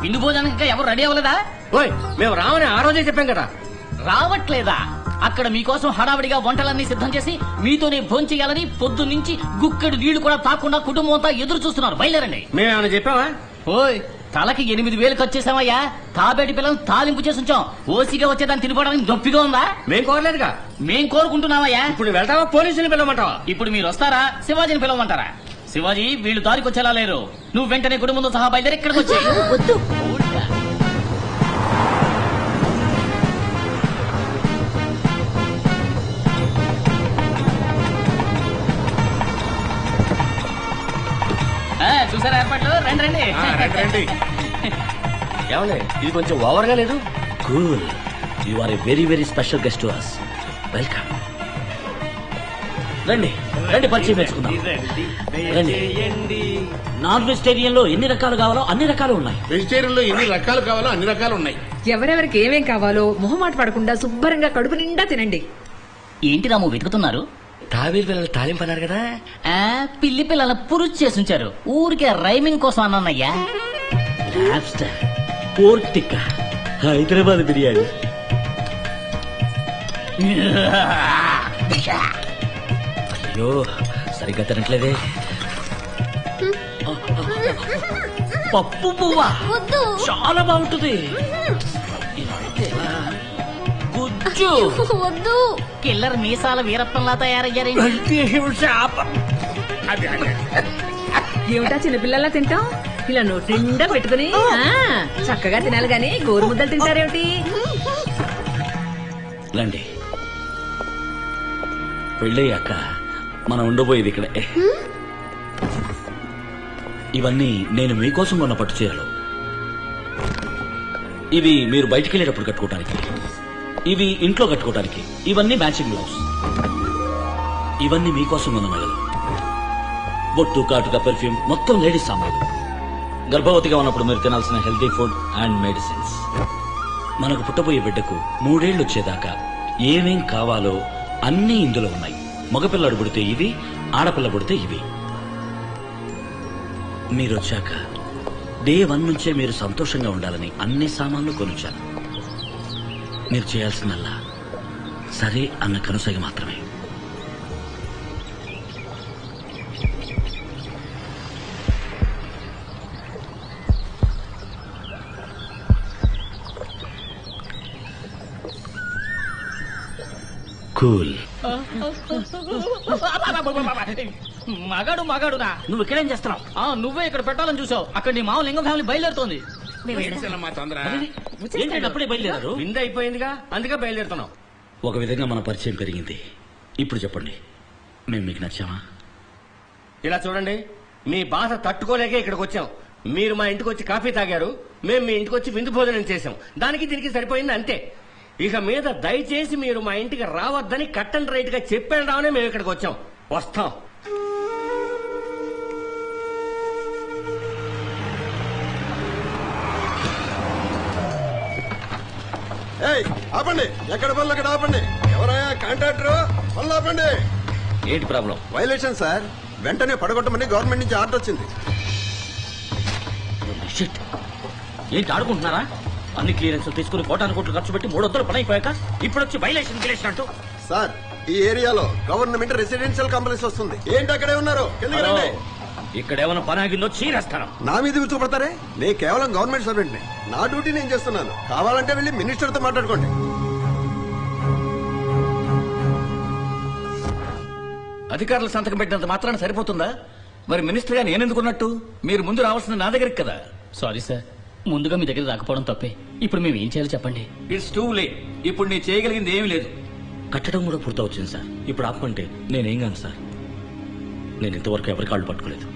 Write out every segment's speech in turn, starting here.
విందు భోజనానికి ఇంకా ఎవరు రెడీ అవ్వలేదా? ఓయ్ మేము రామని ఆ రోజే చెప్పాం కదా. రావట్లేదా? అక్కడ మీకోసం హడావిడిగా వంటలన్నీ సిద్ధం చేసి మీతోనే భోంచేయాలని పొద్దు నుంచి గుక్కడి నీళ్లు కూడా తాకుండా కుటుంబం అంతా ఎదురు చూస్తున్నారు. బయలుదేరండి. మేమేమైనా చెప్పావా? ఓయ్ తలకి 8,000 ఖర్చు చేసామయ్యా. తాబేటి పిల్లలు తాలింపు చేసి ఉంచాం. ఓసిగా వచ్చేదాన్ని తినిపోవడానికి నొప్పిగా ఉందా? మేం కోరలేదుగా. మేం కోరుకుంటున్నామయ్యా. ఇప్పుడు వెళ్తావా పోలీసుని పిలవమంటావా? ఇప్పుడు మీరు వస్తారా శివాజీని పిలవమంటారా? శివాజీ వీళ్ళు దారికి వచ్చేలా లేరు. నువ్వు వెంటనే కుటుంబంతో సహా బయలుదేరి ఇక్కడికి వచ్చి చూసారా ఏర్పాట్లు? రండి రండి. రండి. ఏమండి ఇది కొంచెం ఓవర్ గా లేదు? Cool. You are a very very special guest to us. Welcome. రండి రండి, పరిచయం పెంచుకుందాం. రండి. నాన్ వెజిటేరియన్ లో ఎన్ని రకాలు కావాలో అన్ని రకాలు ఉన్నాయి. వెజిటేరియన్ లో ఎన్ని రకాలు కావాలో అన్ని రకాలు ఉన్నాయి. ఎవరెవరికి ఏమేం కావాలో మొహమాట పడకుండా శుభ్రంగా కడుపు నిండా తినండి. ఏంటి రాము వెతుకుతున్నారు? తాబేలు పిల్లలు తాలింపు అన్నారు కదా. పిల్లి పిల్లల పురుచు చేసుంచారు. ఊరికే రైమింగ్ కోసం అన్నయ్యా. Lobster, pork tikka, Hyderabad biryani. అయ్యో సరిగ్గా తినట్లేదే. పప్పు పువ్వా చాలా బాగుంటుంది. గుజ్జు వద్దు. కిల్లర్ మీసాల వీరప్పంలా తయారయ్యారు. ఏమిటా చిన్నపిల్లలా తింటాం? ఇలా నోటి నిండా పెట్టుకుని చక్కగా తినాలి గాని గోరు ముద్దలు తింటారేమిటి? రండి. పెళ్ళయ్యాక మనం ఉండబోయేది ఇక్కడే. ఇవన్నీ నేను మీకోసం కొన్న పట్టు చీరలు. ఇవి మీరు బయటికి వెళ్ళేటప్పుడు కట్టుకోవటానికి, ఇవి ఇంట్లో కట్టుకోవటానికి, ఇవన్నీ మ్యాచింగ్ బ్లౌజ్. ఇవన్నీ మీకోసం కొన్న నగలు. బొట్టు, కాటుక, పెర్ఫ్యూమ్, మొత్తం లేడీస్ సామాన్లు. గర్భవతిగా ఉన్నప్పుడు మీరు తినాల్సిన హెల్తీ ఫుడ్ అండ్ మెడిసిన్స్. మనకు పుట్టబోయే బిడ్డకు 3 ఏళ్లు వచ్చేదాకా ఏమేం కావాలో అన్నీ ఇందులో ఉన్నాయి. మగపిల్లడు పుడితే ఇవి, ఆడపిల్ల పుడితే ఇవి. మీరు వచ్చాక డే 1 నుంచే మీరు సంతోషంగా ఉండాలని అన్ని సామాన్లు కొనుచ్చాను. మీరు చేయాల్సిందల్లా సరే అన్న కనుసైగ మాత్రమే. కూల్. మగాడు మగాడునా? నువ్వు ఇక్కడేం చేస్తున్నావు? నువ్వే ఇక్కడ పెట్టాలని చూసావు. అక్కడ నీ మామ లింగం ఫ్యామిలీ బయలుదేరుతోంది. ఏంటంటే అప్పుడే బయలుదేరారు? విందు అయిపోయిందిగా, అందుకే బయలుదేరుతున్నాం. ఒక విధంగా మన పరిచయం పెరిగింది. ఇప్పుడు చెప్పండి, మేము మీకు నచ్చామా? ఇలా చూడండి, మీ బాధ తట్టుకోలేకే ఇక్కడికి వచ్చాం. మీరు మా ఇంటికి వచ్చి కాఫీ తాగారు, మేము మీ ఇంటికి వచ్చి విందు భోజనం చేశాం. దానికి దీనికి సరిపోయింది అంతే. ఇక మీద దయచేసి మీరు మా ఇంటికి రావద్దని కట్ అండ్ రైట్ గా చెప్పాను రావనే మేము ఇక్కడికి వచ్చాం. వస్తాం. ఆపండి, ఎక్కడ పనులు అక్కడ ఆపండి. ఎవరయ్యా కాంట్రాక్టర్? పనులు ఆపండి. ఏంటి ప్రాబ్లం? Violation sir. వెంటనే పడగొట్టమని గవర్నమెంట్ నుంచి ఆర్డర్ వచ్చింది. ఏంటి ఆడుకుంటున్నారా? అన్ని క్లియరెన్స్ తీసుకుని 1,00,00,000 కోట్లు ఖర్చు పెట్టి 300 పని అయిపోయాక ఇప్పుడు వచ్చి వైలేషన్ గిలేసినట్టు. సార్, ఈ ఏరియాలో గవర్నమెంట్ రెసిడెన్షియల్ కాంప్లెక్స్ వస్తుంది. ఏంటి అక్కడే ఉన్నారు? ఇక్కడ ఏమైనా పని ఆగిందో చీరేస్తాను. నా మీద కూర్చోబడతారే? నేను కేవలం గవర్నమెంట్ సర్వెంట్ ని. నా డ్యూటీ నేను చేస్తున్నాను. కావాలంటే వెళ్ళి మినిస్టర్ తో మాట్లాడుకోండి. అధికారులు సంతకం పెట్టినంత మాత్రాన సరిపోతుందా? మరి మినిస్టర్ గా నేనెందుకున్నట్టు? మీరు ముందు రావాల్సింది నా దగ్గరికి కదా. సారీ సార్, ముందుగా మీ దగ్గర రాకపోవడం తప్పే. ఇప్పుడు మేము ఏం చేయాలో చెప్పండి. It's too late. ఇప్పుడు నేను చేయగలిగింది ఏమీ లేదు. కట్టడం కూడా పూర్తవుతుంది సార్. ఇప్పుడు ఆపమంటే నేనేం కాను సార్. నేను ఇంతవరకు ఎవరి కాళ్ళు పట్టుకోలేదు.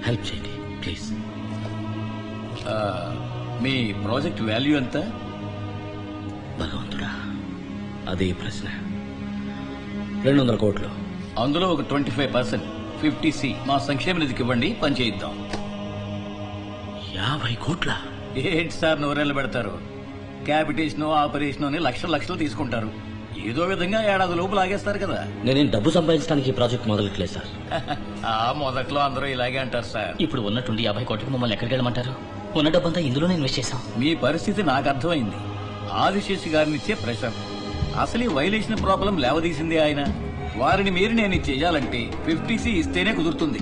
హెల్ప్ చేయండి ప్లీజ్. మీ ప్రాజెక్ట్ వాల్యూ ఎంత? భగవంతుడా, అదే ప్రశ్న. 200 కోట్లు. అందులో ఒక 25% 50C మా సంక్షేమ నిధికి ఇవ్వండి, పని చేయిద్దాం. 50 కోట్ల? ఏంటి సార్ నోరెళ్ళు పెడతారు? క్యాపిటేషన్, ఆపరేషన్ అని లక్షలు తీసుకుంటారు. ఏదో విధంగా ఏడాది లోపు లాగేస్తారు కదా. నేనేం డబ్బు సంపాదించడానికి ఈ ప్రాజెక్ట్ మొదలెట్లేదు సార్. మొదట్లో అందరూ ఇలాగే అంటారు సార్. ఇప్పుడు ఉన్నట్టుండి 50 కోట్లకి మమ్మల్ని ఎక్కడికి వెళ్ళమంటారు? ఉన్న డబ్బంతా ఇందులోనే ఇన్వెస్ట్ చేశాం. మీ పరిస్థితి నాకు అర్థమైంది. ఆదిశేషి గారినిచ్చే ప్రెషర్, అసలు ఈ వైలేషన్ ప్రాబ్లం లేవదీసింది ఆయన. వారిని మీరు నేను చెయ్యాలంటే 50C ఇస్తేనే కుదురుతుంది.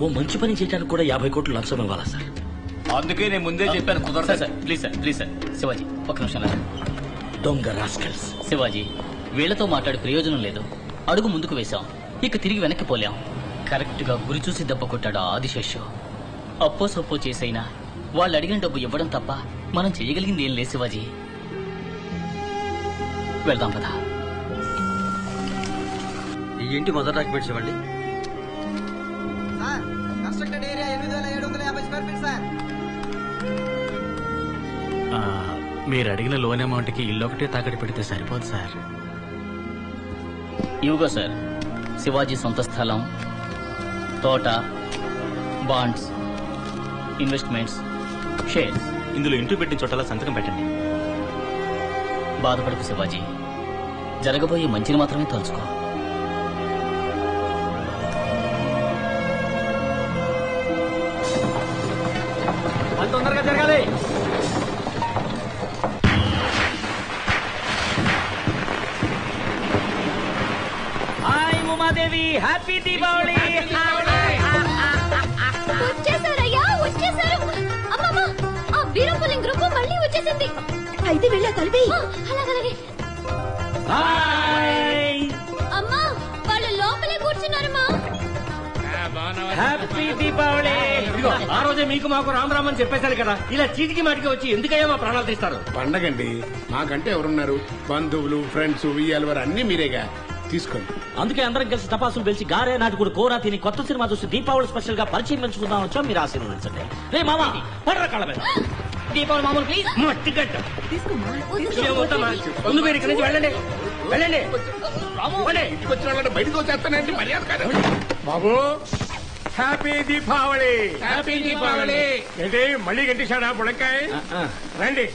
ఓ మంచి పని చేయడానికి కూడా 50 కోట్లు లంచం ఇవ్వాలా సార్? అందుకే నేను ముందే చెప్పాను కుదరదు. సార్ ప్లీజ్ సార్ శివాజీ ఒక్క నిమిషం రా. దొంగ రాస్కల్స్. శివాజీ వీళ్లతో మాట్లాడే ప్రయోజనం లేదు. అడుగు ముందుకు వేశాం, ఇక తిరిగి వెనక్కి పోలేం. కరెక్ట్ గా గురి చూసి దెబ్బ కొట్టాడు ఆ ఆదిశేషు. అప్పో సప్పో చేసైనా వాళ్ళు అడిగిన డబ్బు ఇవ్వడం తప్ప మనం చేయగలిగింది ఏం లేదు శివాజీ. వెళ్దాం కదా. ఈ ఇంటి మొదటి డాక్యుమెంట్స్ ఇవ్వండి. Constructed area 8750 square feet sir. మీరు అడిగిన లోన్ అమౌంట్ కి ఇల్లు ఒకటే తాకట్టు పెడితే సరిపోదు సార్. ఇవిగో సార్ శివాజీ సొంత స్థలం, తోట, బాండ్స్, ఇన్వెస్ట్మెంట్స్, షేర్స్. ఇందులో ఇంటూ పెట్టిన చోటలా సంతకం పెట్టండి. బాధపడకు శివాజీ, జరగబోయే మంచిని మాత్రమే తలుచుకో. అంత తొందరగా జరగాలి. Hi Umadevi, happy Deepavali. వచ్చేసారయ్యా, వచ్చేసారు. అమ్మమ్మ, ఆ వీరపులిం గ్రూప్ మళ్ళీ వచ్చేసింది. అయితే వెళ్ళా తలిపి. అలాగే. హాయ్, అమ్మా, వాళ్ళు లోపలే కూర్చున్నారమ్మా. హ్యాపీ దీపావళి. ఇదిగో ఆ రోజే మీకు మాకు రామ్ రామ్ అని చెప్పేశారు కదా, ఇలా చీటికి మాటికి వచ్చి ఎందుకయ్యా మా ప్రాణాలు తీస్తారు? పండగండి, మాకంటే ఎవరున్నారు? బంధువులు, ఫ్రెండ్స్, వియ్యాలు అన్ని మీరేగా, తీసుకోండి. అందుకే అందరం కలిసి టపాసులు పిలిచి గారే నాటుకుడు కూర తిని కొత్త సినిమా చూసి దీపావళి స్పెషల్ గా పరిచయం పెంచుకుందాం వచ్చాం. మీరు ఆశీర్వదించండి. రే మామా పడర కాళ్ళ మీద. దీపావళి మామూలు ప్లీజ్. మట్టి గడ్డ. ఏమవుతామా? ముందు మీరు ఇక్కడి నుంచి వెళ్ళండి. వెళ్ళండి. ఇంటికి వచ్చిన వాళ్ళని బయటకు వచ్చేస్తానండి, మర్యాద కాదు. బాబు, హ్యాపీ దీపావళి. హ్యాపీ దీపావళి. ఏంటి మళ్ళీ గంటేశాడా బుడంకాయ? రండి,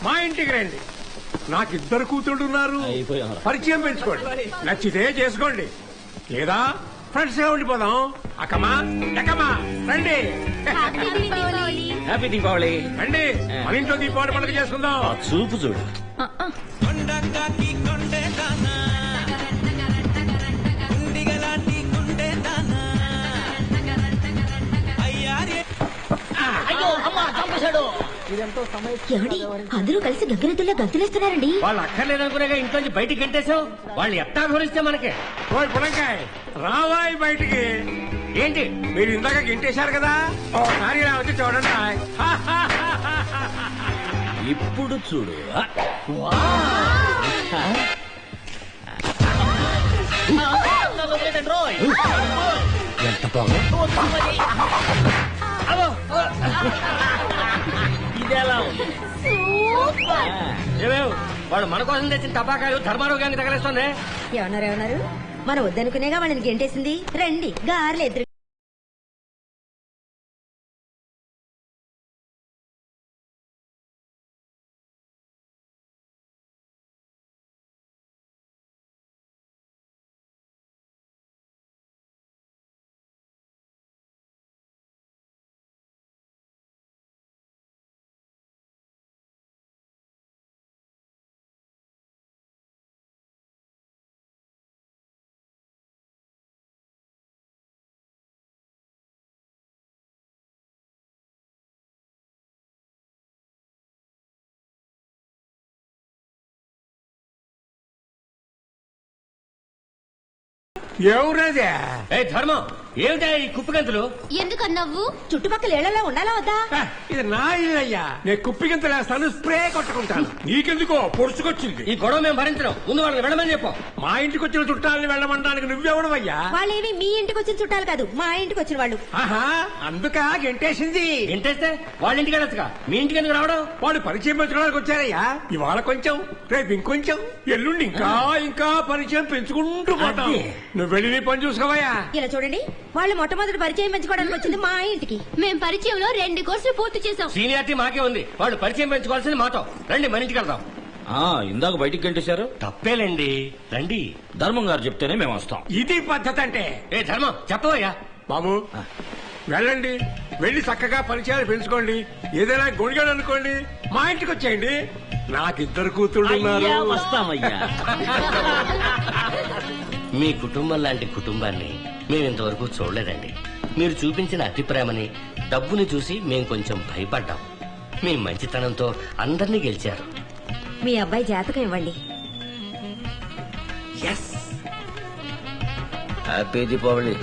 మా ఇంటికి రండి. నాకు 2 కూతుళ్ళున్నారు. అయిపోయాం. పరిచయం పెంచుకోండి, నచ్చితే చేసుకోండి, లేదా ఫ్రెండ్స్ గా ఉండిపోదాం. అక్కమా ఎక్కమా రండి. హ్యాపీ దీపావళి. రండి, మన ఇంట్లో దీపావళి పండుగ చేసుకుందాం. ఆ చూపు చూడు. అయ్యో అమ్మ చంపేశాడు. ఏమండి, అందరూ కలిసి గంగిరెద్దుల్లో గంతులేస్తున్నారండి. వాళ్ళు అక్కర్లేదనుకునేగా ఇంట్లోంచి బయటికి గంటేశావు. వాళ్ళు ఎట్టా భరిస్తే మనకే. ఓయ్ బుడంకాయ, రావాయి బయటికి. ఏంటి మీరు ఇందాక గింటేశారు కదా, ఒకసారి ఇలా వచ్చి చూడండి. ఇప్పుడు చూడు. ఎంత బాగా ఇదేలా ఉంది? ఏమేవ్ వాడు మన కోసం తెచ్చిన టపాకాయలు ధర్మారోగ్యానికి తగలేస్తుంది. ఏమన్నారు? మనం వద్దనుకునేగా వాళ్ళని గెంటేసింది. రండి, గార్లు ఎదురు. ఎవరదే? ఏ ధర్మం, ఏమిటా ఈ కుప్పగంతులు? ఎందుకన్నావు? చుట్టుపక్కల ఏళ్లలో ఉండాలా వద్దా? ఇది నా ఇల్లు అయ్యా, నేను కుప్పిగింతలేస్తాను, స్ప్రే కొట్టుకుంటాను. నీకెందుకో పొడుచుకొచ్చింది. ఈ గొడవ మేము భరించడం. ముందు వాళ్ళని వెళ్ళమని చెప్పు. మా ఇంటికి వచ్చిన చుట్టాలని వెళ్ళమనడానికి నువ్వెవడవయ్యా? వాళ్ళేమి మీ ఇంటికి వచ్చిన చుట్టాలు కాదు, మా ఇంటికి వచ్చిన వాళ్ళు. ఆహా, అందుక గెంటేసింది. ఏంటేస్తే వాళ్ళ ఇంటికి వెళ్ళొచ్చుగా, మీ ఇంటికి ఎందుకు రావడం? వాడు పరిచయం పెంచుకోవడానికి వచ్చారయ్యా. ఇవాళ కొంచెం, రేపు ఇంకొంచెం, ఎల్లుండి ఇంకా ఇంకా పరిచయం పెంచుకుంటూ పోతాం. నువ్వు వెళ్ళి నీ పని చూసుకోవయ్యా. ఇలా చూడండి, వాళ్ళు మొట్టమొదటి పరిచయం పెంచుకోవడానికి వచ్చింది మా ఇంటికి. మేం పరిచయంలో 2 కోర్సులు పూర్తి చేసాం. సీనియారిటీ మాకే ఉంది, వాళ్ళు పరిచయం పెంచుకోవాల్సింది మాతో. రండి, మన ఇంటికి వెళ్దాం. ఇందాక బయటికి గంటేశారు. తప్పేలేండి, రండి. ధర్మం గారు చెప్తేనే మేము వస్తాం. ఇది పద్ధతి అంటే. ఏ ధర్మం చెప్పవయ్యా. బాబు, వెళ్ళండి, వెళ్ళి చక్కగా పరిచయాలు పెంచుకోండి. ఏదైనా గుడిగాడు అనుకోండి, మా ఇంటికి వచ్చేయండి. నాకిద్దరు కూతుళ్ళు ఉన్నారు. వస్తామయ్యా. మీ కుటుంబం లాంటి కుటుంబాన్ని మేము ఇంతవరకు చూడలేదండి. మీరు చూపించిన అతి ప్రేమని, డబ్బుని చూసి మేము కొంచెం భయపడ్డాం. మీ మంచితనంతో అందరినీ గెలిచారు. మీ అబ్బాయి జాతకం ఇవ్వండి. హ్యాపీ దీపావళి.